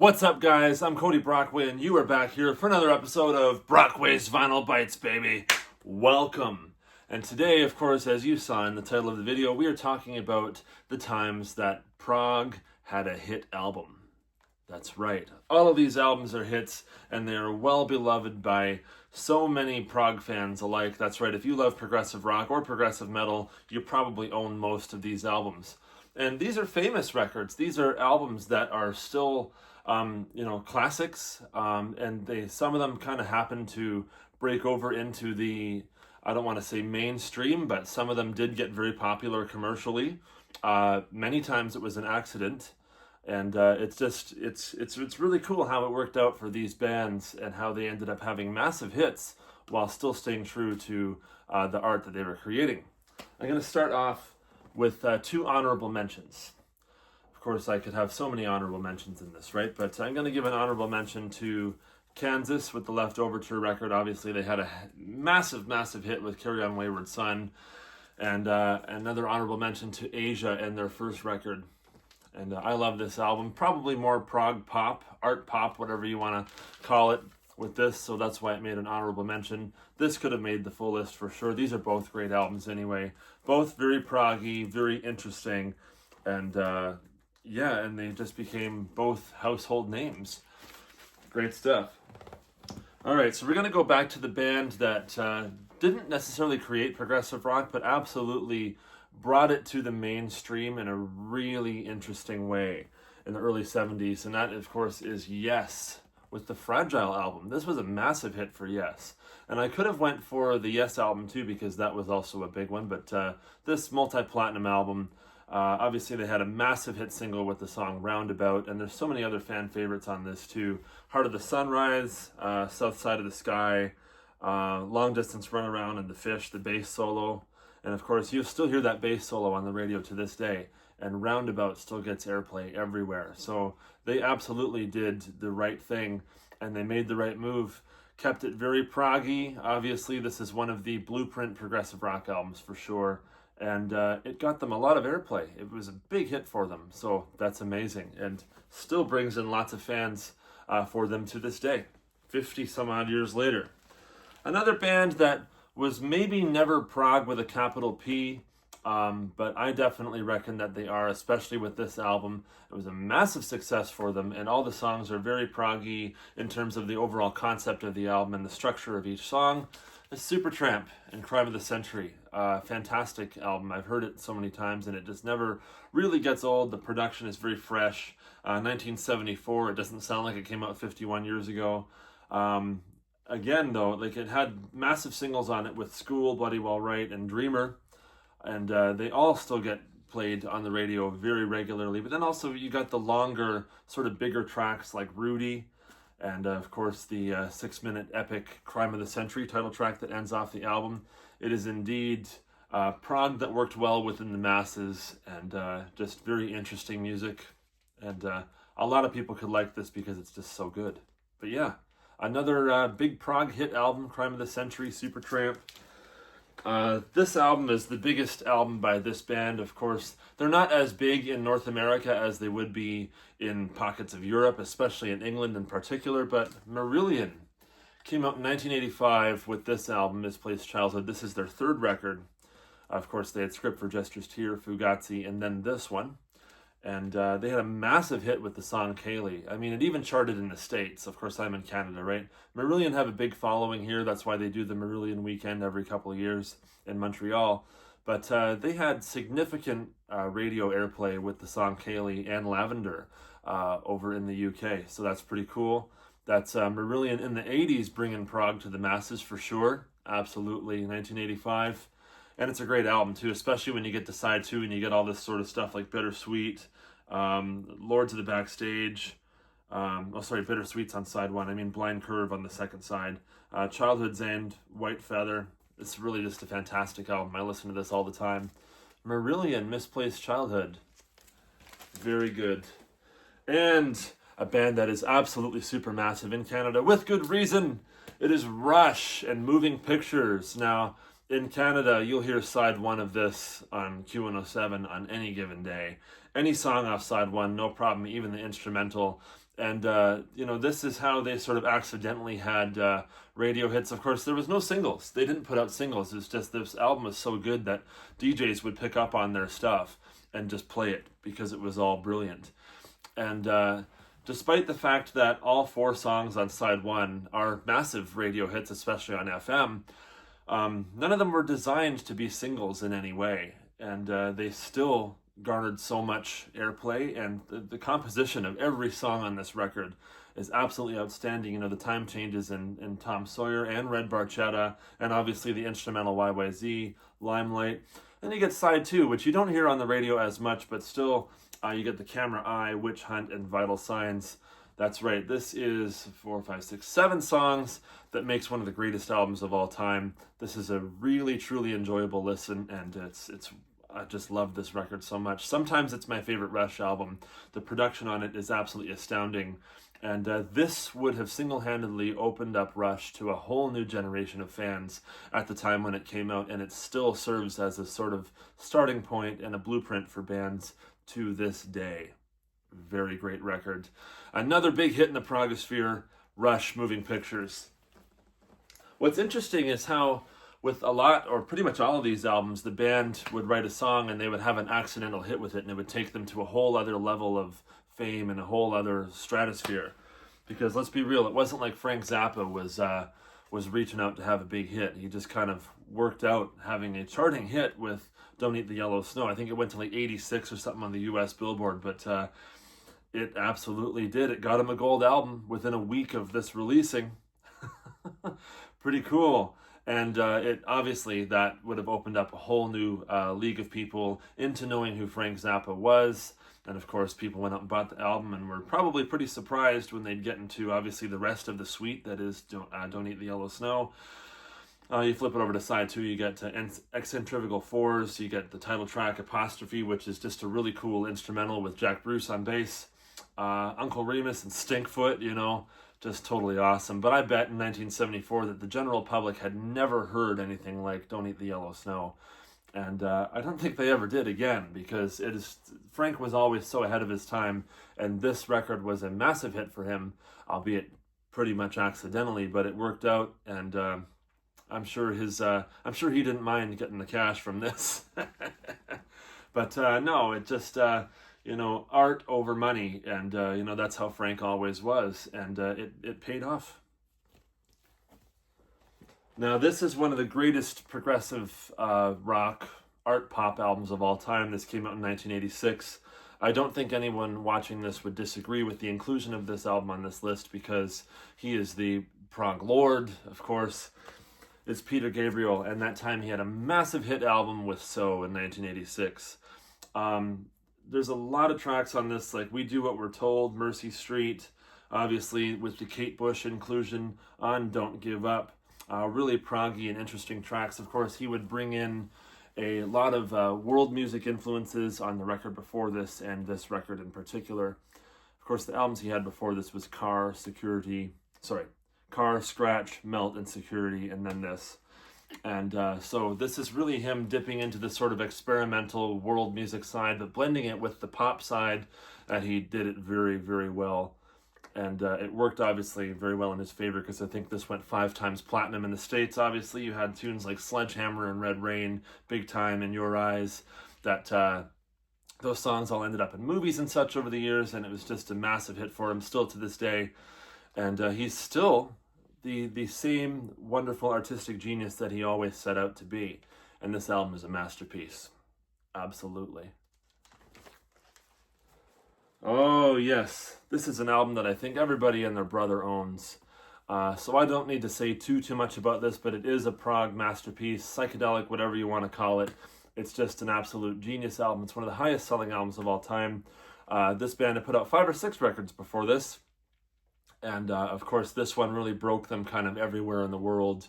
What's up, guys? I'm Cody Brockway, and you are back here for another episode of Brockway's Vinyl Bites, baby. Welcome. And today, of course, as you saw in the title of the video, we are talking about the times that Prog had a hit album. That's right. All of these albums are hits, and they are well beloved by so many Prog fans alike. That's right. If you love progressive rock or progressive metal, you probably own most of these albums. And these are famous records. These are albums that are still classics, and some of them kind of happen to break over into the, I don't want to say mainstream, but some of them did get very popular commercially. Many times it was an accident, and it's really cool how it worked out for these bands and how they ended up having massive hits while still staying true to the art that they were creating. I'm going to start off with two honorable mentions. Of course, I could have so many honorable mentions in this, right? But I'm going to give an honorable mention to Kansas with the Left Overture record. Obviously, they had a massive hit with Carry On Wayward Son. And another honorable mention to Asia and their first record. And I love this album. Probably more prog pop, art pop, whatever you want to call it with this. So that's why it made an honorable mention. This could have made the full list for sure. These are both great albums anyway. Both very proggy, very interesting. And and they just became both household names. Great stuff. All right, so we're going to go back to the band that didn't necessarily create progressive rock, but absolutely brought it to the mainstream in a really interesting way in the early 70s. And that, of course, is Yes, with the Fragile album. This was a massive hit for Yes. And I could have went for the Yes album too, because that was also a big one. But this multi-platinum album, obviously they had a massive hit single with the song Roundabout, and there's so many other fan favorites on this too. Heart of the Sunrise, South Side of the Sky, Long Distance Runaround, and The Fish, the bass solo. And of course, you still hear that bass solo on the radio to this day, and Roundabout still gets airplay everywhere. So they absolutely did the right thing, and they made the right move. Kept it very proggy. Obviously, this is one of the blueprint progressive rock albums for sure. And it got them a lot of airplay. It was a big hit for them, so that's amazing. And still brings in lots of fans for them to this day, 50 some odd years later. Another band that was maybe never prog with a capital P, but I definitely reckon that they are, especially with this album. It was a massive success for them, and all the songs are very proggy in terms of the overall concept of the album and the structure of each song. Supertramp and Crime of the Century. Fantastic album. I've heard it so many times, and it just never really gets old. The production is very fresh. 1974, it doesn't sound like it came out 51 years ago. Again, though, like it had massive singles on it with School, Bloody Well Right, and Dreamer. And they all still get played on the radio very regularly. But then also you got the longer, sort of bigger tracks like Rudy. And of course, the 6-minute epic Crime of the Century title track that ends off the album. It is indeed prog that worked well within the masses, and just very interesting music. And a lot of people could like this because it's just so good. But yeah, another big prog hit album, Crime of the Century, Supertramp. This album is the biggest album by this band. Of course, they're not as big in North America as they would be in pockets of Europe, especially in England in particular, but Marillion came out in 1985 with this album, Misplaced Childhood. This is their third record. Of course, they had Script for Gestures Tear, Fugazi, and then this one. And they had a massive hit with the song Kaylee. I mean, it even charted in the States. Of course, I'm in Canada, right? Marillion have a big following here. That's why they do the Marillion weekend every couple of years in Montreal. But they had significant radio airplay with the song Kaylee and Lavender over in the UK. So that's pretty cool. That's Marillion in the 80s bringing prog to the masses for sure. Absolutely, 1985. And it's a great album, too, especially when you get to side 2 and you get all this sort of stuff like Bittersweet, Lords of the Backstage. Bittersweet's on side 1. I mean, Blind Curve on the second side. Childhood's End, White Feather. It's really just a fantastic album. I listen to this all the time. Marillion, Misplaced Childhood. Very good. And a band that is absolutely super massive in Canada, with good reason. It is Rush and Moving Pictures. Now, in Canada, you'll hear side 1 of this on Q107 on any given day. any song off side one, no problem, even the instrumental. And, this is how they sort of accidentally had radio hits. Of course, there was no singles. They didn't put out singles. It's just this album was so good that DJs would pick up on their stuff and just play it because it was all brilliant. And despite the fact that all 4 songs on side one are massive radio hits, especially on FM, none of them were designed to be singles in any way. And they still garnered so much airplay, and the composition of every song on this record is absolutely outstanding. The time changes in Tom Sawyer and Red Barchetta, and obviously the instrumental YYZ, Limelight. Then you get side 2, which you don't hear on the radio as much, but still you get the Camera Eye, Witch Hunt, and Vital Signs. That's right, this is 4, 5, 6, 7 songs that makes one of the greatest albums of all time. This is a really, truly enjoyable listen, and I just love this record so much. Sometimes it's my favorite Rush album. The production on it is absolutely astounding. And this would have single-handedly opened up Rush to a whole new generation of fans at the time when it came out, and it still serves as a sort of starting point and a blueprint for bands to this day. Very great record. Another big hit in the progosphere, Rush, Moving Pictures. What's interesting is how with a lot, or pretty much all of these albums, the band would write a song and they would have an accidental hit with it, and it would take them to a whole other level of fame and a whole other stratosphere. Because let's be real, it wasn't like Frank Zappa was reaching out to have a big hit. He just kind of worked out having a charting hit with Don't Eat the Yellow Snow. I think it went to like 86 or something on the US Billboard, but it absolutely did. It got him a gold album within a week of this releasing. Pretty cool. And it obviously that would have opened up a whole new league of people into knowing who Frank Zappa was. And of course, people went out and bought the album and were probably pretty surprised when they'd get into obviously the rest of the suite, that is Don't Eat the Yellow Snow. You flip it over to side 2, you get Eccentrical Fours, you get the title track Apostrophe, which is just a really cool instrumental with Jack Bruce on bass. Uncle Remus and Stinkfoot, just totally awesome. But I bet in 1974 that the general public had never heard anything like Don't Eat the Yellow Snow. And I don't think they ever did again, because Frank was always so ahead of his time, and this record was a massive hit for him, albeit pretty much accidentally, but it worked out, and I'm sure he didn't mind getting the cash from this. But no, it just art over money, and that's how Frank always was, and it paid off. Now, this is one of the greatest progressive rock art pop albums of all time. This came out in 1986. I don't think anyone watching this would disagree with the inclusion of this album on this list, because he is the prog lord, of course. It's Peter Gabriel, and that time he had a massive hit album with So in 1986. There's a lot of tracks on this, like We Do What We're Told, Mercy Street, obviously with the Kate Bush inclusion on Don't Give Up. Really proggy and interesting tracks. Of course, he would bring in a lot of world music influences on the record before this, and this record in particular. Of course, the albums he had before this was Car, Scratch, Melt, and Security, and then this. And so this is really him dipping into this sort of experimental world music side, but blending it with the pop side, and he did it very, very well. And it worked obviously very well in his favor, because I think this went 5 times platinum in the States. Obviously, you had tunes like Sledgehammer and Red Rain, Big Time, In Your Eyes, that those songs all ended up in movies and such over the years, and it was just a massive hit for him still to this day. And he's still the same wonderful artistic genius that he always set out to be. And this album is a masterpiece. Absolutely. Oh, yes. This is an album that I think everybody and their brother owns. So I don't need to say too much about this, but it is a prog masterpiece, psychedelic, whatever you want to call it. It's just an absolute genius album. It's one of the highest selling albums of all time. This band had put out 5 or 6 records before this. And of course, this one really broke them kind of everywhere in the world.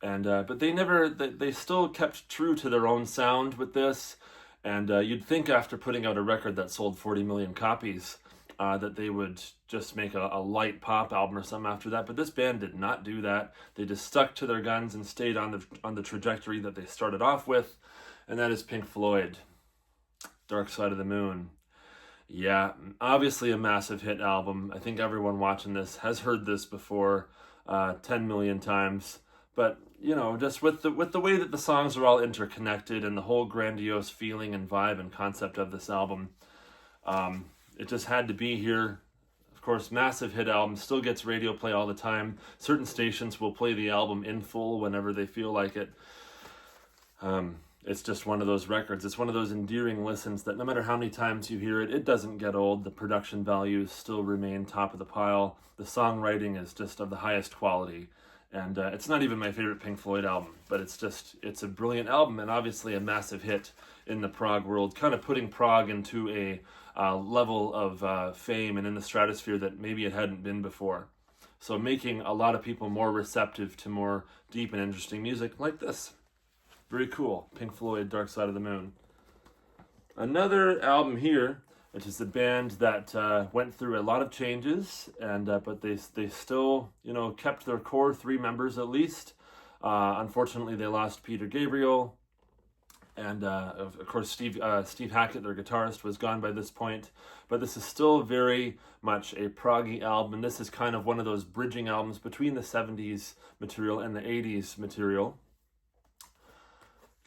And but they still kept true to their own sound with this. And you'd think after putting out a record that sold 40 million copies, that they would just make a light pop album or something after that. But this band did not do that. They just stuck to their guns and stayed on the trajectory that they started off with. And that is Pink Floyd, Dark Side of the Moon. Yeah, obviously a massive hit album. I think everyone watching this has heard this before 10 million times. But, just with the way that the songs are all interconnected and the whole grandiose feeling and vibe and concept of this album, it just had to be here. Of course, massive hit album, still gets radio play all the time. Certain stations will play the album in full whenever they feel like it. It's just one of those records. It's one of those endearing listens that no matter how many times you hear it, it doesn't get old. The production values still remain top of the pile. The songwriting is just of the highest quality. And it's not even my favorite Pink Floyd album, but it's a brilliant album and obviously a massive hit in the prog world, kind of putting prog into a level of fame and in the stratosphere that maybe it hadn't been before. So making a lot of people more receptive to more deep and interesting music like this. Very cool. Pink Floyd, Dark Side of the Moon. Another album here, which is a band that went through a lot of changes, and but they still kept their core three members at least. Unfortunately, they lost Peter Gabriel, and of course Steve Hackett, their guitarist, was gone by this point. But this is still very much a proggy album, and this is kind of one of those bridging albums between the 70s material and the 80s material.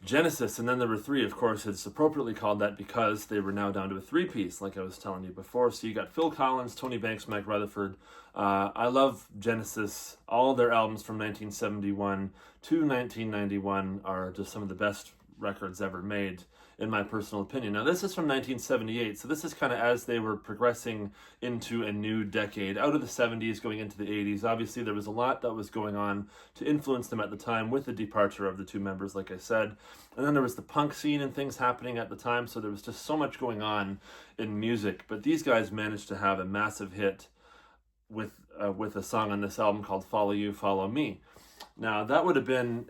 Genesis, and then there were three, of course. It's appropriately called that because they were now down to a three-piece, like I was telling you before. So you got Phil Collins, Tony Banks, Mike Rutherford. I love Genesis. All their albums from 1971 to 1991 are just some of the best records ever made, in my personal opinion. Now, this is from 1978, so this is kind of as they were progressing into a new decade, out of the 70s, going into the 80s. Obviously, there was a lot that was going on to influence them at the time with the departure of the two members, like I said. And then there was the punk scene and things happening at the time, so there was just so much going on in music. But these guys managed to have a massive hit with a song on this album called Follow You, Follow Me. Now, that would have been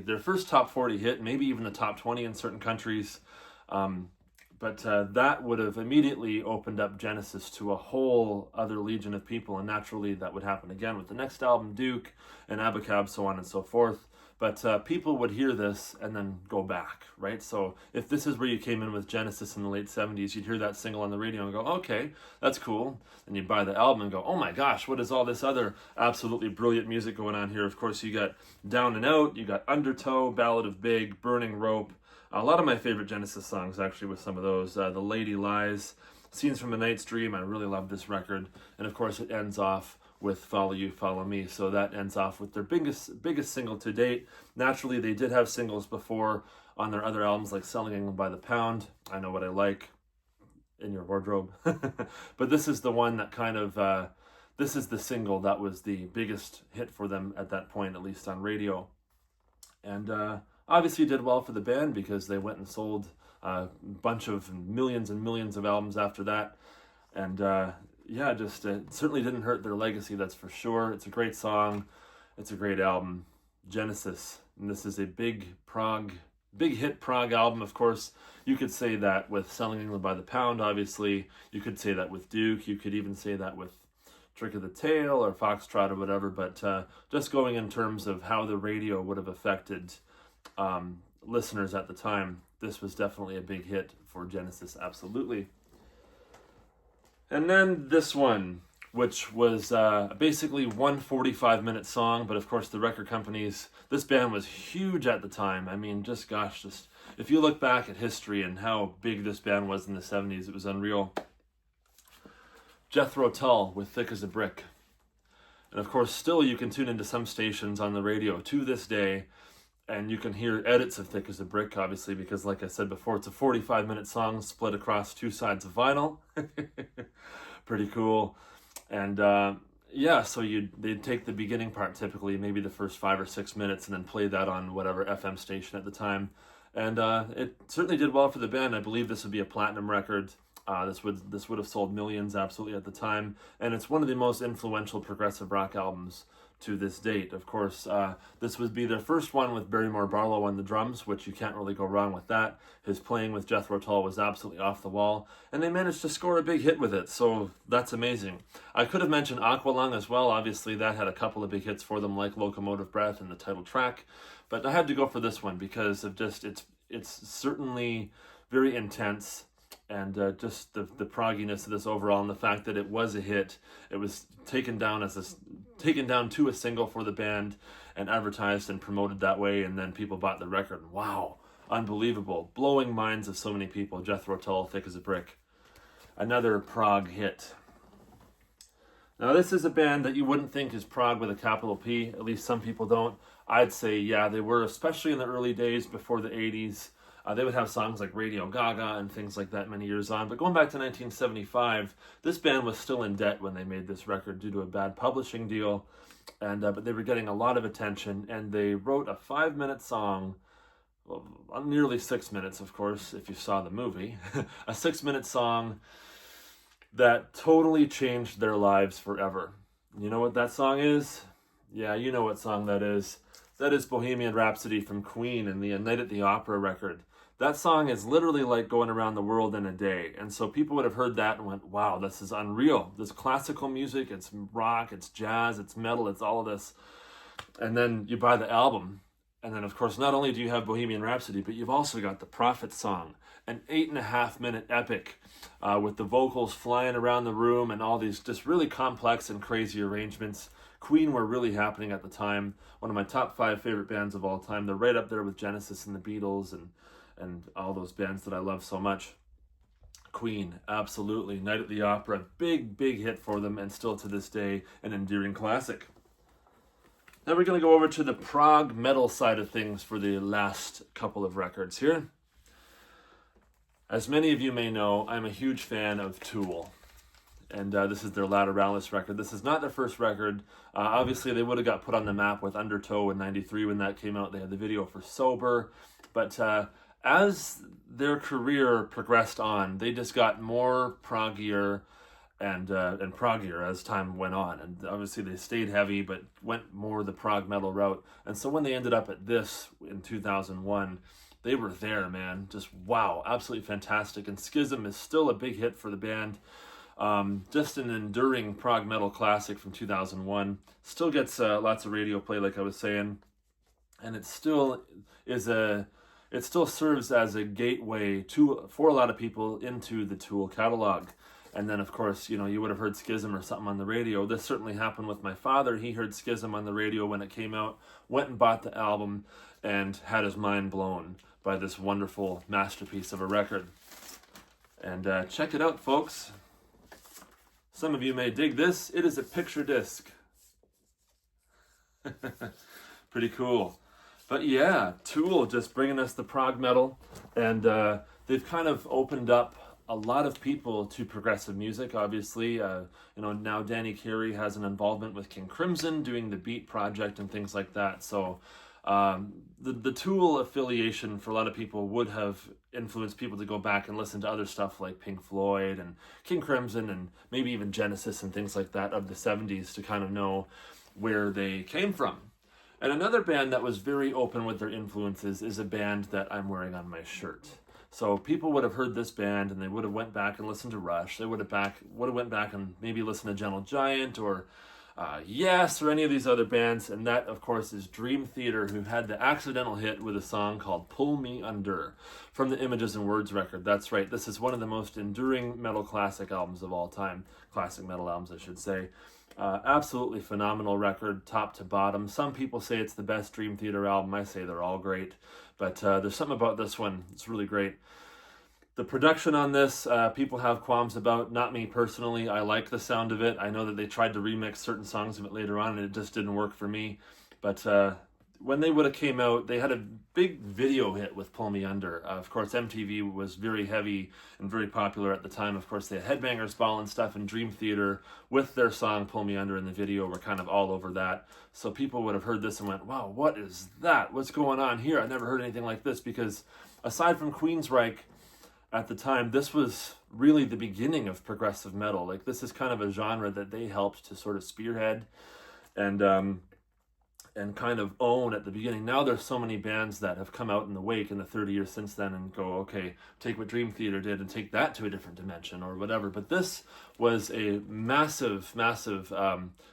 their first top 40 hit, maybe even the top 20 in certain countries. But that would have immediately opened up Genesis to a whole other legion of people, and naturally that would happen again with the next album, Duke, and Abacab, so on and so forth. But people would hear this and then go back, right? So if this is where you came in with Genesis in the late 70s, you'd hear that single on the radio and go, okay, that's cool. And you'd buy the album and go, oh my gosh, what is all this other absolutely brilliant music going on here? Of course, you got Down and Out, you got Undertow, Ballad of Big, Burning Rope. A lot of my favorite Genesis songs, actually, with some of those. The Lady Lies, Scenes from a Night's Dream. I really love this record. And of course, it ends off with Follow You, Follow Me. So that ends off with their biggest single to date. Naturally, they did have singles before on their other albums, like Selling England by the Pound, I Know What I Like, In Your Wardrobe. But this is the one that kind of, this is the single that was the biggest hit for them at that point, at least on radio. And obviously did well for the band because they went and sold a bunch of millions and millions of albums after that. And just it certainly didn't hurt their legacy, that's for sure. It's a great song. It's a great album. Genesis. And this is a big hit prog album. Of course, you could say that with Selling England by the Pound, obviously. You could say that with Duke. You could even say that with Trick of the Tail or Foxtrot or whatever. But just going in terms of how the radio would have affected listeners at the time, this was definitely a big hit for Genesis, absolutely. And then this one, which was basically one 45-minute song, but of course the record companies, this band was huge at the time. I mean, just if you look back at history and how big this band was in the 70s, it was unreal. Jethro Tull with Thick as a Brick. And of course, still you can tune into some stations on the radio to this day, and you can hear edits of Thick as a Brick, obviously, because like I said before, it's a 45-minute song split across two sides of vinyl. Pretty cool. And so they'd take the beginning part, typically, maybe the first 5 or 6 minutes, and then play that on whatever FM station at the time. And it certainly did well for the band. I believe this would be a platinum record. This would have sold millions, absolutely, at the time. And it's one of the most influential progressive rock albums to this date. Of course, this would be their first one with Barrymore Barlow on the drums, which you can't really go wrong with that. His playing with Jethro Tull was absolutely off the wall, and they managed to score a big hit with it, so that's amazing. I could have mentioned Aqualung as well. Obviously, that had a couple of big hits for them, like Locomotive Breath and the title track, but I had to go for this one because of just it's certainly very intense. and just the progginess of this overall, and the fact that it was a hit. It was taken down to a single for the band and advertised and promoted that way, and then people bought the record. Wow, unbelievable, blowing minds of so many people. Jethro Tull, Thick as a Brick, another prog hit. Now this is a band that you wouldn't think is prog with a capital P, at least some people don't. I'd say, yeah, they were, especially in the early days before the 80s. They would have songs like Radio Gaga and things like that many years on. But going back to 1975, this band was still in debt when they made this record due to a bad publishing deal. And but they were getting a lot of attention, and they wrote a 5-minute song, well, nearly 6 minutes, of course, if you saw the movie, a 6-minute song that totally changed their lives forever. You know what that song is? Yeah, you know what song that is. That is Bohemian Rhapsody from Queen and the Night at the Opera record. That song is literally like going around the world in a day. And so people would have heard that and went, wow, this is unreal. This classical music, it's rock, it's jazz, it's metal, it's all of this. And then you buy the album. And then, of course, not only do you have Bohemian Rhapsody, but you've also got the Prophet song, an 8.5-minute epic with the vocals flying around the room and all these just really complex and crazy arrangements. Queen were really happening at the time. One of my top 5 favorite bands of all time. They're right up there with Genesis and the Beatles and all those bands that I love so much. Queen, absolutely. Night at the Opera, big hit for them, and still to this day an endearing classic. Now we're going to go over to the prog metal side of things for the last couple of records here. As many of you may know, I'm a huge fan of Tool. And this is their Lateralis record. This is not their first record. Obviously, they would have got put on the map with Undertow in '93 when that came out. They had the video for Sober. But as their career progressed on, they just got more proggier and proggier as time went on. And obviously, they stayed heavy, but went more the prog metal route. And so when they ended up at this in 2001, they were there, man. Just wow, absolutely fantastic. And Schism is still a big hit for the band. Just an enduring prog metal classic from 2001. Still gets lots of radio play, like I was saying, and it still serves as a gateway for a lot of people into the Tool catalog. And then, of course, you would have heard Schism or something on the radio. This certainly happened with my father. He heard Schism on the radio when it came out, went and bought the album, and had his mind blown by this wonderful masterpiece of a record. And check it out, folks. Some of you may dig this. It is a picture disc. Pretty cool. But yeah, Tool just bringing us the prog metal. And they've kind of opened up a lot of people to progressive music, obviously. Now Danny Carey has an involvement with King Crimson doing the Beat Project and things like that. So the Tool affiliation for a lot of people would have influenced people to go back and listen to other stuff like Pink Floyd and King Crimson and maybe even Genesis and things like that of the 70s to kind of know where they came from. And another band that was very open with their influences is a band that I'm wearing on my shirt. So people would have heard this band and they would have went back and listened to Rush. They would have went back and maybe listened to Gentle Giant or Yes, or any of these other bands, and that, of course, is Dream Theater, who had the accidental hit with a song called Pull Me Under from the Images and Words record. That's right, this is one of the most enduring metal classic albums of all time. Classic metal albums, I should say. Absolutely phenomenal record, top to bottom. Some people say it's the best Dream Theater album. I say they're all great, but there's something about this one. It's really great. The production on this, people have qualms about. Not me personally. I like the sound of it. I know that they tried to remix certain songs of it later on, and it just didn't work for me. But when they would have came out, they had a big video hit with Pull Me Under. Of course, MTV was very heavy and very popular at the time. Of course, they had Headbangers Ball and stuff, and Dream Theater with their song Pull Me Under in the video were kind of all over that. So people would have heard this and went, wow, what is that? What's going on here? I never heard anything like this, because aside from Queensryche, at the time, this was really the beginning of progressive metal. Like, this is kind of a genre that they helped to sort of spearhead and kind of own at the beginning. Now there's so many bands that have come out in the wake in the 30 years since then and go, okay, take what Dream Theater did and take that to a different dimension or whatever. But this was a massive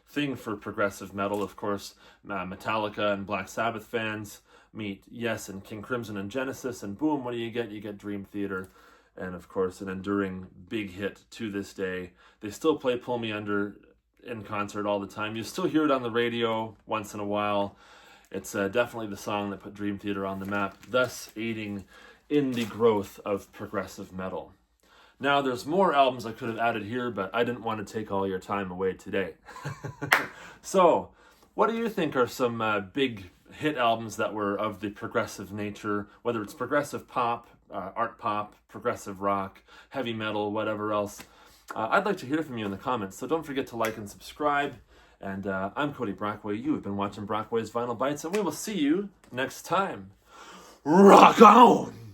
thing for progressive metal. Of course, Metallica and Black Sabbath fans meet Yes and King Crimson and Genesis, and boom, what do you get? You get Dream Theater. and of course an enduring big hit to this day. They still play Pull Me Under in concert all the time. You still hear it on the radio once in a while. It's definitely the song that put Dream Theater on the map, thus aiding in the growth of progressive metal. Now, there's more albums I could have added here, but I didn't want to take all your time away today. So, what do you think are some big hit albums that were of the progressive nature, whether it's progressive pop, art pop, progressive rock, heavy metal, whatever else? I'd like to hear from you in the comments, so don't forget to like and subscribe. And I'm Cody Brockway. You have been watching Brockway's Vinyl Bites, and we will see you next time. Rock on!